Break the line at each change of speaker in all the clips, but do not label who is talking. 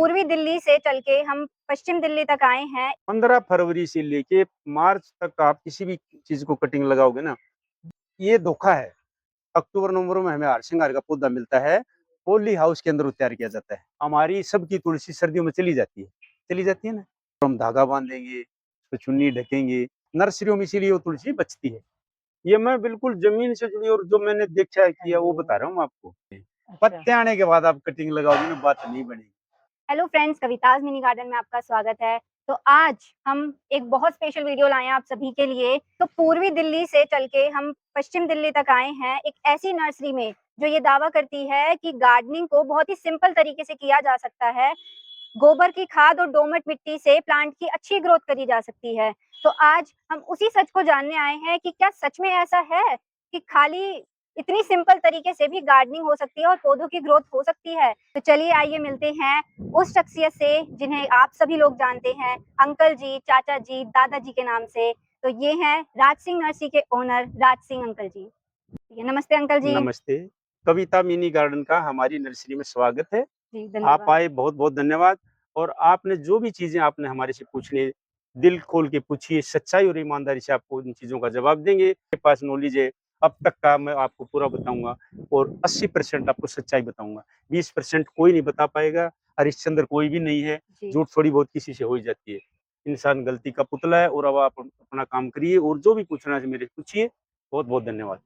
पूर्वी दिल्ली से चल के हम पश्चिम दिल्ली तक आए हैं।
15 फरवरी से लेके मार्च तक आप किसी भी चीज को कटिंग लगाओगे ना, ये धोखा है। अक्टूबर नवंबर में हमें हार श्रृंगार का पौधा मिलता है, पॉली हाउस के अंदर तैयार किया जाता है। हमारी सबकी तुलसी सर्दियों में चली जाती है ना, तो हम धागा बांधेंगे, उसको चुन्नी ढकेंगे। नर्सरियों में इसीलिए वो तुलसी बचती है। ये मैं बिल्कुल जमीन से जुड़ी और जो मैंने देखा है किया वो बता रहा हूँ आपको। पत्ते आने के बाद आप कटिंग लगाओगे ना, बात नहीं बनेगी।
Hello friends, Kavita's mini garden में आपका स्वागत है। तो आज हम एक बहुत स्पेशल वीडियो लाए हैं आप सभी के लिए। तो पूर्वी दिल्ली से चल के हम पश्चिम दिल्ली तक आए हैं एक ऐसी नर्सरी में जो ये दावा करती है कि गार्डनिंग को बहुत ही सिंपल तरीके से किया जा सकता है। गोबर की खाद और दोमट मिट्टी से प्लांट की अच्छी ग्रोथ करी जा सकती है। तो आज हम उसी सच को जानने आए हैं कि क्या सच में ऐसा है कि खाली इतनी सिंपल तरीके से भी गार्डनिंग हो सकती है और पौधों की ग्रोथ हो सकती है। तो चलिए आइए मिलते हैं उस शख्सियत से जिन्हें आप सभी लोग जानते हैं, अंकल जी, चाचा जी, दादाजी के नाम से। तो ये हैं राज सिंह नर्सरी के ओनर राज सिंह अंकल जी। नमस्ते अंकल जी।
नमस्ते। कविता मिनी गार्डन का हमारी नर्सरी में स्वागत है।
जी
आप
धन्यवाद।
आए, बहुत बहुत धन्यवाद। और आपने जो भी चीजें आपने हमारे से पूछने, दिल खोल के पूछिए, सच्चाई और ईमानदारी से आपको उन चीजों का जवाब देंगे। मेरे पास नॉलेज है, अब तक का मैं आपको पूरा बताऊंगा और 80% आपको सच्चाई बताऊंगा। 20% कोई नहीं बता पाएगा। हरिश्चंद्र कोई भी नहीं है।
जी
झूठ थोड़ी बहुत किसी से हो ही जाती है। इंसान गलती का पुतला है। और अब आप अपना काम करिए और जो भी पूछना है मेरे पूछिए। बहुत बहुत धन्यवाद।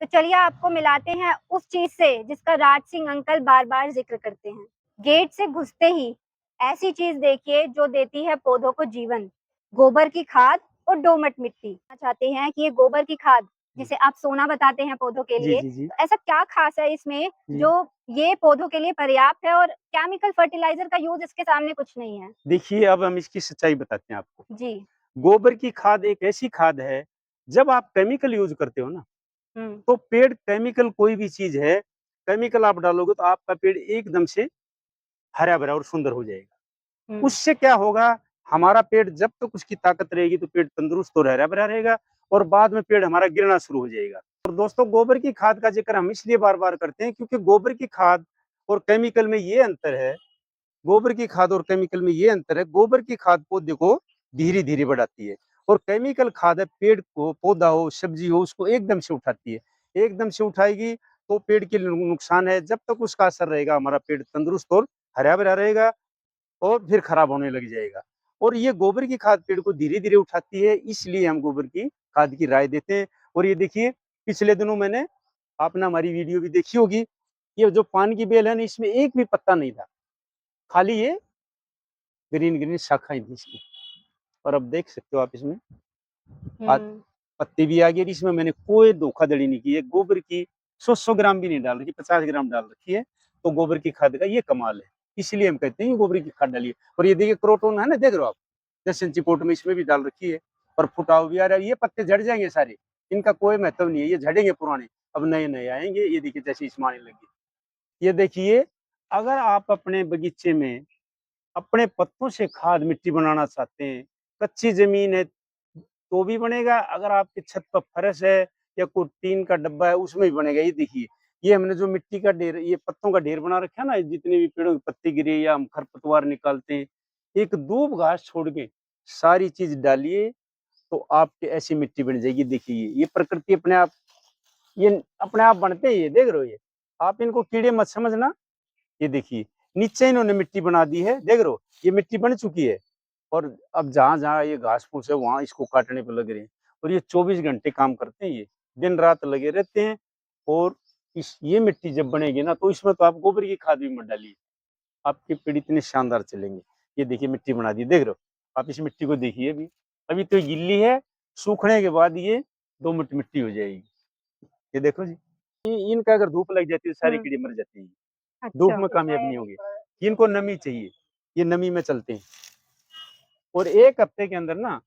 तो चलिए आपको मिलाते हैं उस चीज से जिसका राज सिंह अंकल बार बार जिक्र करते हैं। गेट से घुसते ही ऐसी चीज देखिए जो देती है पौधों को जीवन। गोबर की खाद और दोमट मिट्टी। चाहते हैं कि ये गोबर की खाद जिसे आप सोना बताते हैं पौधों के
जी
लिए,
जी जी
तो ऐसा क्या खास है इसमें
जी।
जो ये पौधों के लिए पर्याप्त है और केमिकल फर्टिलाइजर का यूज इसके सामने कुछ नहीं है।
देखिए, अब हम इसकी सच्चाई बताते हैं आपको।
जी।
गोबर की खाद एक ऐसी खाद है, जब आप केमिकल यूज़ करते हो ना,
हम्म।
तो पेड़ केमिकल कोई भी चीज़ है, केमिकल आप डालोगे तो आपका पेड़ एकदम से हरा-भरा और सुंदर हो जाएगा।
हम्म।
उससे क्या होगा, हमारा पेड़ जब तक उसकी ताकत रहेगी तो पेड़ तंदुरुस्त और हरा-भरा रहेगा और बाद में पेड़ हमारा गिरना शुरू हो जाएगा। और दोस्तों, गोबर की खाद का ज़िक्र हम इसलिए बार-बार करते हैं क्योंकि गोबर की खाद और केमिकल में ये अंतर है। गोबर की खाद और केमिकल में ये अंतर है, गोबर की खाद पौधे को धीरे-धीरे बढ़ाती है और केमिकल खाद है पेड़ को, पौधा हो, सब्जी हो, उसको एकदम से उठाती है। एकदम से उठाएगी तो पेड़ के लिए नुकसान है। जब तक उसका असर रहेगा हमारा पेड़ तंदुरुस्त और हरा-भरा रहेगा और फिर खराब होने लग जाएगा। और ये गोबर की खाद पेड़ को धीरे-धीरे उठाती है, इसलिए हम गोबर की खाद की राय देते हैं। और ये देखिए, पिछले दिनों मैंने, आपने हमारी वीडियो भी देखी होगी, ये जो पान की बेल है ना, इसमें एक भी पत्ता नहीं था, खाली ये ग्रीन ग्रीन शाखाएं थी इसकी। और अब देख सकते हो आप इसमें आज
हम्म।
पत्ते भी आ गए। इसमें मैंने कोई धोखाधड़ी नहीं की है। गोबर की 100 ग्राम भी नहीं डाल रखी, 50 ग्राम डाल रखी है। तो गोबर की खाद का ये कमाल है, इसलिए हम कहते हैं ये गोबर की खाद डालिए। और ये देखिए क्रोटोन है ना, देख रहे हो आप, 10 इंची पोट में इसमें भी डाल रखी है। और फुटाव भी आ रहा है। ये पत्ते झड़ जाएंगे सारे, इनका कोई महत्व नहीं है, ये झड़ेंगे पुराने, अब नए नए आएंगे। ये देखिए जैसे इसमें आने लगे। ये देखिए, अगर आप अपने बगीचे में अपने पत्तों से खाद मिट्टी बनाना चाहते हैं, कच्ची जमीन है तो भी बनेगा, अगर आपकी छत पर फर्श है या कोई टीन का डब्बा है उसमें भी बनेगा। ये देखिए, ये हमने जो मिट्टी का ढेर, ये पत्तों का ढेर बना रखा है ना, जितने भी पेड़ों की पत्ती गिरे या हम खरपतवार निकालते हैं, एक दूब घास छोड़ के सारी चीज डालिए तो आपकी ऐसी मिट्टी बन जाएगी। देखिए, ये प्रकृति अपने आप, ये अपने आप बनते हैं। ये देख रहे हो, ये आप इनको कीड़े मत समझना। ये देखिए, नीचे इन्होंने मिट्टी बना दी है, देख रहे हो, ये मिट्टी बन चुकी है। और अब जहाँ जहाँ ये घास फूस है वहां इसको काटने पर लग रहे हैं। और ये 24 घंटे काम करते हैं, ये दिन रात लगे रहते हैं। और इस ये मिट्टी जब बनेगी ना, तो इसमें तो आप गोबर की खाद भी मत डालिए, आपके पेड़ इतने शानदार चलेंगे। ये देखिए मिट्टी बना दी, देख रहे हो आप, इस मिट्टी को देखिए, अभी अभी तो गिल्ली है, सूखने के बाद ये दोमट मिट्टी हो जाएगी। ये देखो जी, इनका अगर धूप लग जाती है तो सारे
हम्म।
कीड़े मर जाते हैं। धूप
अच्छा।
में कामयाब नहीं होंगे, इनको नमी चाहिए, ये नमी में चलते हैं। और 1 हफ्ते के अंदर ना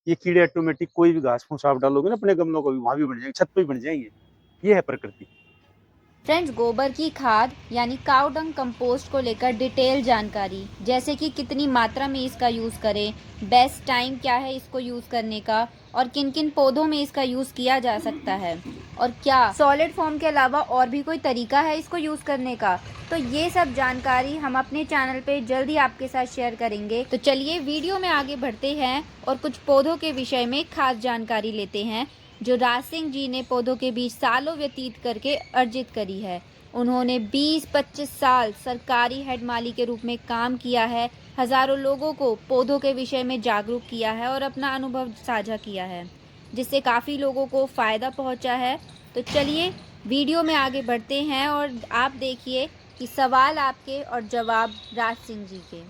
ये कीड़े ऑटोमेटिक, कोई भी घास फूस आप डालोगे ना अपने गमलों को भी, वहां भी बन जाएंगे, छत पे भी बन जाएंगे। ये है प्रकृति।
फ्रेंड्स, गोबर की खाद यानी काउ डंग कंपोस्ट को लेकर डिटेल जानकारी, जैसे कि कितनी मात्रा में इसका यूज़ करें, बेस्ट टाइम क्या है इसको यूज़ करने का और किन किन पौधों में इसका यूज़ किया जा सकता है और क्या सॉलिड फॉर्म के अलावा और भी कोई तरीका है इसको यूज़ करने का, तो ये सब जानकारी हम अपने चैनल पे जल्दी आपके साथ शेयर करेंगे। तो चलिए वीडियो में आगे बढ़ते हैं और कुछ पौधों के विषय में खास जानकारी लेते हैं जो राज सिंह जी ने पौधों के बीच सालों व्यतीत करके अर्जित करी है। उन्होंने 20-25 साल सरकारी हेड माली के रूप में काम किया है, हजारों लोगों को पौधों के विषय में जागरूक किया है और अपना अनुभव साझा किया है, जिससे काफ़ी लोगों को फ़ायदा पहुंचा है। तो चलिए वीडियो में आगे बढ़ते हैं और आप देखिए कि सवाल आपके और जवाब राज सिंह जी के।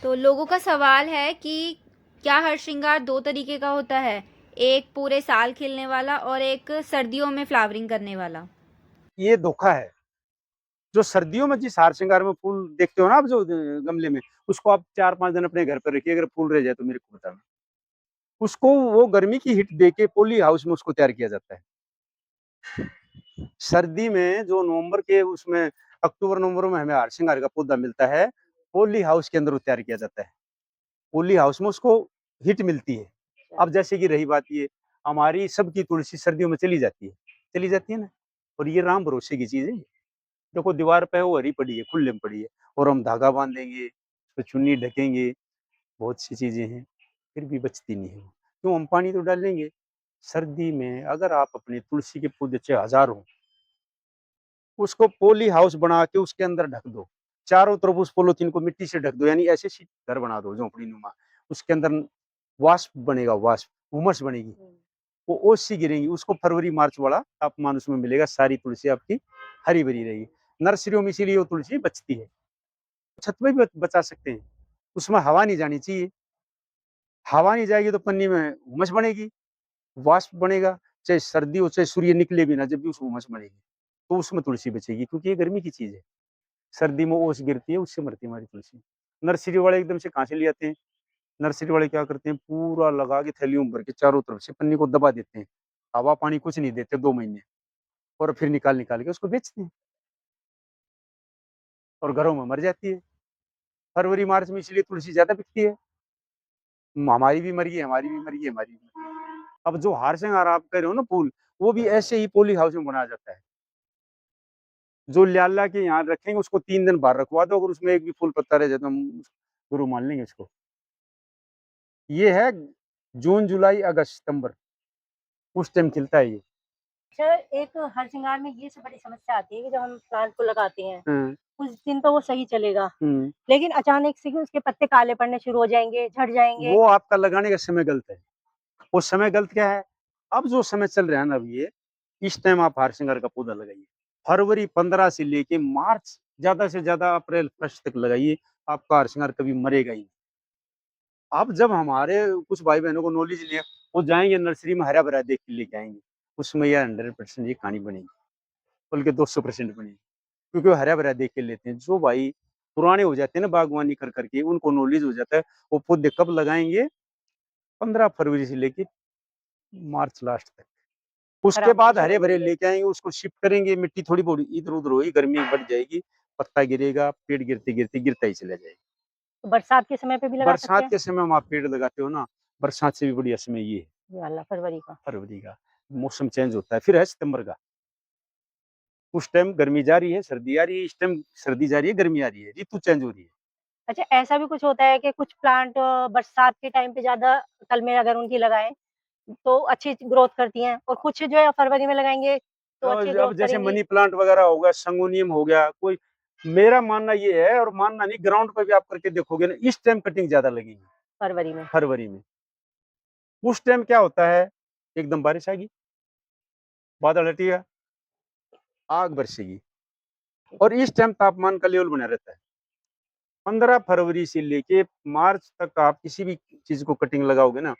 तो लोगों का सवाल है कि क्या हर श्रृंगार दो तरीके का होता है, एक पूरे साल खिलने वाला और एक सर्दियों में फ्लावरिंग करने वाला?
ये धोखा है। जो सर्दियों में जिस हार श्रृंगार में फूल देखते हो ना आप, जो गमले में, उसको आप 4-5 दिन अपने घर पर रखिए, अगर फूल रह जाए तो मेरे को बताना। उसको वो गर्मी की हिट देके पॉली हाउस में उसको तैयार किया जाता है। सर्दी में जो नवंबर के उसमें अक्टूबर नवंबर में हमें हार श्रृंगार का पौधा मिलता है, पॉली हाउस के अंदर वो तैयार किया जाता है। पॉली हाउस में उसको हिट मिलती है। अब जैसे कि रही बात ये, हमारी सबकी तुलसी सर्दियों में चली जाती है ना, और ये राम भरोसे की चीज है। देखो दीवार पे वो हरी पड़ी है, खुले में पड़ी है, और हम धागा बांधेंगे, तो चुन्नी ढकेंगे, बहुत सी चीजें हैं, फिर भी बचती नहीं है वो। क्यों? हम पानी तो डालेंगे। सर्दी में अगर आप अपने तुलसी के पौधे 6000 हो, उसको पॉली हाउस बना के उसके अंदर ढक दो, चारों तरफ उस पॉलीथीन को मिट्टी से ढक दो, यानी ऐसे घर बना दो झोंपड़ी नुमा। उसके अंदर वाष्प बनेगा, वाष्प उमस बनेगी, वो ओस सी गिरेंगी, उसको फरवरी मार्च वाला तापमान उसमें मिलेगा, सारी तुलसी आपकी हरी भरी रहेगी। नर्सरियों में इसीलिए वो तुलसी बचती है। छत पे भी बचा सकते हैं, उसमें हवा नहीं जानी चाहिए। हवा नहीं जाएगी तो पन्नी में उमस बनेगी, वाष्प बनेगा, चाहे सर्दी हो चाहे सूर्य निकले भी ना, जब भी उसमें उमस बनेगी, तो उसमें तुलसी बचेगी, क्योंकि ये गर्मी की चीज है। सर्दी में ओस गिरती है, उससे मरती है हमारी तुलसी। नर्सरी वाले एकदम से कहाँ से ले आते हैं? नर्सरी वाले क्या करते हैं, पूरा लगा के थैलियों में भर के चारों तरफ से पन्नी को दबा देते हैं, हवा पानी कुछ नहीं देते 2 महीने, और फिर निकाल निकाल के उसको बेचते हैं, और घरों में मर जाती है। फरवरी मार्च में इसलिए तुलसी ज्यादा बिकती है। हमारी भी मर गई, हमारी भी मर गई, हमारी भी मर गई। अब जो हार श्रृंगार आप कह रहे हो ना फूल, वो भी ऐसे ही पॉली हाउस में बनाया जाता है। जो ल्याला के यहाँ रखेंगे उसको 3 दिन बाहर रखवा दो, अगर उसमें एक भी फूल पत्ता रह जाए तो हम गुरु मान लेंगे उसको। ये है जून जुलाई अगस्त सितंबर, उस टाइम खिलता है ये।
अच्छा, एक हर श्रृंगार में ये सब बड़ी समस्या आती है कि जब हम प्लांट को लगाते हैं
हम्म,
कुछ दिन तो वो सही चलेगा,
हम्म।
लेकिन अचानक से ही उसके पत्ते काले पड़ने शुरू हो जाएंगे, झड़ जाएंगे।
वो आपका लगाने का समय गलत है। वो समय गलत क्या है? अब जो समय चल रहा है ना, अब ये इस टाइम आप हार श्रृंगार का पौधा लगाइए। फरवरी 15 से लेके मार्च, ज्यादा से ज्यादा अप्रैल फर्स्ट तक लगाइए, आपका हार श्रृंगार कभी मरेगा ही नहीं। अब जब हमारे कुछ भाई बहनों को नॉलेज लिया, वो जाएंगे नर्सरी में हरा भरा देख के लेके आएंगे, उसमें यह 100% ये कहानी बनेगी, बल्कि 200% बनेगी, क्योंकि वो हरा भरा देख के लेते हैं। जो भाई पुराने हो जाते हैं ना बागवानी कर करके, उनको नॉलेज हो जाता है, वो पौधे कब लगाएंगे? 15 फरवरी से लेके मार्च लास्ट तक। उसके
खराब होना
बाद
शुरू
हरे
हो
भरे
जाएंगे।
लेके आएंगे, उसको शिफ्ट करेंगे, मिट्टी थोड़ी बहुत इधर उधर होगी, गर्मी बढ़ जाएगी, पत्ता गिरेगा, पेड़ गिरते गिरते गिरता ही चला जाएगा।
तो बरसात के समय पे भी लगा सकते
बरसात
हैं?
के समय में आप पेड़ लगाते हो ना, बरसात से भी बढ़िया समय ये है,
ये वाला फरवरी का।
फरवरी का। मौसम चेंज होता है, फिर है सितंबर का। उस टाइम गर्मी जा रही है, सर्दी आ रही है, इस टाइम सर्दी जा रही है, गर्मी आ रही है, ऋतु चेंज हो रही है।
अच्छा, ऐसा भी कुछ होता है कि कुछ प्लांट बरसात के टाइम पे ज्यादा कल में अगर उनकी लगाएं तो अच्छी ग्रोथ करती हैं, और कुछ जो है फरवरी में लगाएंगे तो अच्छी
और
ग्रोथ
अब जैसे
करेंगी।
मनी प्लांट वगैरह होगा, संगोनियम हो गया कोई, मेरा मानना ये है, और मानना नहीं, ग्राउंड पर भी आप करके देखोगे ना, इस टाइम कटिंग ज्यादा लगेगी
फरवरी में।
फरवरी में। उस टाइम क्या होता है, एकदम बारिश आएगी, बादल हटेगा, आग बरसेगी, और इस टाइम तापमान का लेवल बना रहता है। 15 फरवरी से लेके मार्च तक आप किसी भी चीज को कटिंग लगाओगे ना,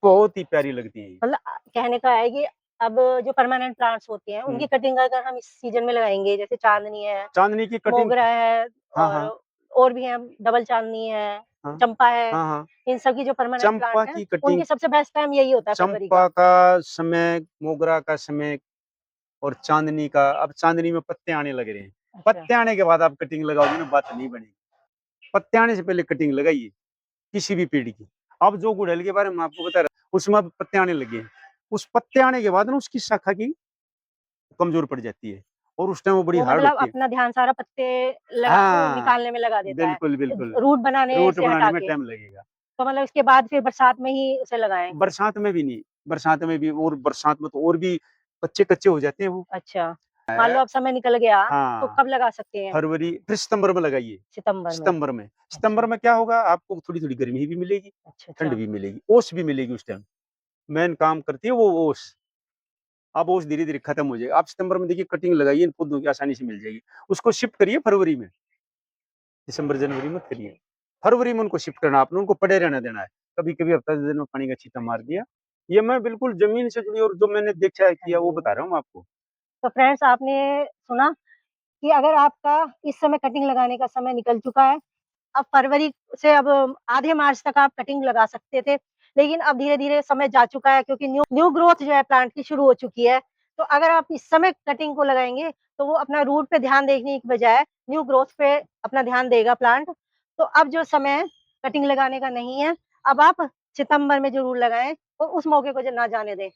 बहुत ही प्यारी लगती है ये।
मतलब कहने का है कि अब जो परमानेंट प्लांट्स होते हैं उनकी कटिंग अगर हम इस सीजन में लगाएंगे, जैसे चांदनी है,
चांदनी की कटिंग,
मोगरा है,
हाँ हाँ
और भी हैं, डबल चांदनी है,
हाँ
चंपा है,
हाँ हाँ,
इन सब की जो परमानेंट
चंपा
प्लांट्स हैं,
की कटिंग,
उनकी सबसे बेस्ट टाइम यही होता है फरवरी
चंपा
का।
का समय, मोगरा का समय, और चांदनी का। अब चांदनी में पत्ते आने लग रहे हैं,
अच्छा,
पत्ते आने के बाद आप कटिंग लगाओगे ना, बात नहीं बनेगी। पत्ते आने से पहले कटिंग लगाइए किसी भी पेड़ की। अब जो गुड़हल के बारे में आपको बता रहा, उसमें अब पत्ते आने लगे हैं, उस पत्ते आने के बाद ना उसकी शाखा की कमजोर पड़ जाती है और उस टाइम वो बड़ी
वो
हार्ड
मतलब
होती है।
अपना ध्यान सारा पत्ते
हाँ,
निकालने में लगा देता है।
बिल्कुल, बिल्कुल।
रूट बनाने
रूट
से
बनाने
हटा
में
के।
टाइम लगेगा।
तो मतलब इसके बाद फिर बरसात में ही उसे लगाएँ।
बरसात में भी नहीं, बरसात में भी, और बरसात में तो और भी कच्चे-कच्चे हो जाते हैं वो।
अच्छा, मान लो अब समय निकल गया, तो
हाँ,
कब लगा सकते हैं?
फरवरी फिर सितंबर में लगाइए।
सितंबर में।
सितंबर में।
अच्छा,
सितंबर में क्या होगा, आपको थोड़ी-थोड़ी गर्मी भी मिलेगी,
अच्छा,
ठंड
अच्छा।
भी मिलेगी, ओस भी मिलेगी उस टाइम। मेन काम करती है वो ओस। अब ओस धीरे-धीरे खत्म हो जाएगा। आप सितंबर में देखिए कटिंग लगाइए, इन पौधों की आसानी से मिल जाएगी। उसको शिफ्ट करिए फरवरी में, दिसंबर, जनवरी मत करिए। फरवरी में उनको शिफ्ट करना आपने, उनको पड़े रहने देना है। कभी-कभी हफ्ता 10 दिन में पानी का छींटा मार दिया। ये मैं बिल्कुल ज़मीन से जुड़ी और जो मैंने देखा है
हाँ
किया वो
जी।
बता रहा हूँ आपको।
तो फ्रेंड्स आपने सुना कि अगर आपका इस समय कटिंग लगाने का समय निकल चुका है, अब फरवरी से अब आधे मार्च तक आप कटिंग लगा सकते थे, लेकिन अब धीरे-धीरे समय जा चुका है क्योंकि न्यू न्यू ग्रोथ जो है प्लांट की शुरू हो चुकी है। तो अगर आप इस समय कटिंग को लगाएँगे, तो वो अपना रूट पे ध्यान देने की बजाय न्यू ग्रोथ पे अपना ध्यान देगा प्लांट। तो अब जो समय है, कटिंग लगाने का नहीं है, अब आप सितंबर में ज़रूर लगाएँ और उस मौके को ज ना जाने दें।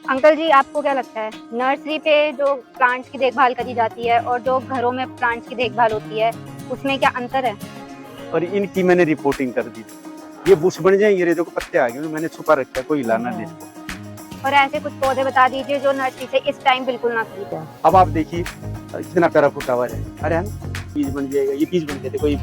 अंकल जी, आपको क्या लगता है नर्सरी पे जो प्लांट्स की देखभाल करी जाती है और जो घरों में प्लांट्स की देखभाल होती है, उसमें क्या अंतर है?
और इनकी मैंने रिपोर्टिंग कर दी। ये बुश बन जाएँगे, ये देखो पत्ते आ गए, मैंने छुपा रखा है, कोई हिला ना दे इसको।
और ऐसे कुछ पौधे बता दीजिए जो नर्सरी से इस टाइम बिल्कुल ना खरीदें।
अब आप देखिए कितना प्यारा फूटा हुआ है। अरे है ना? पीस बन जाएगा, ये पीस बन गए थे कोई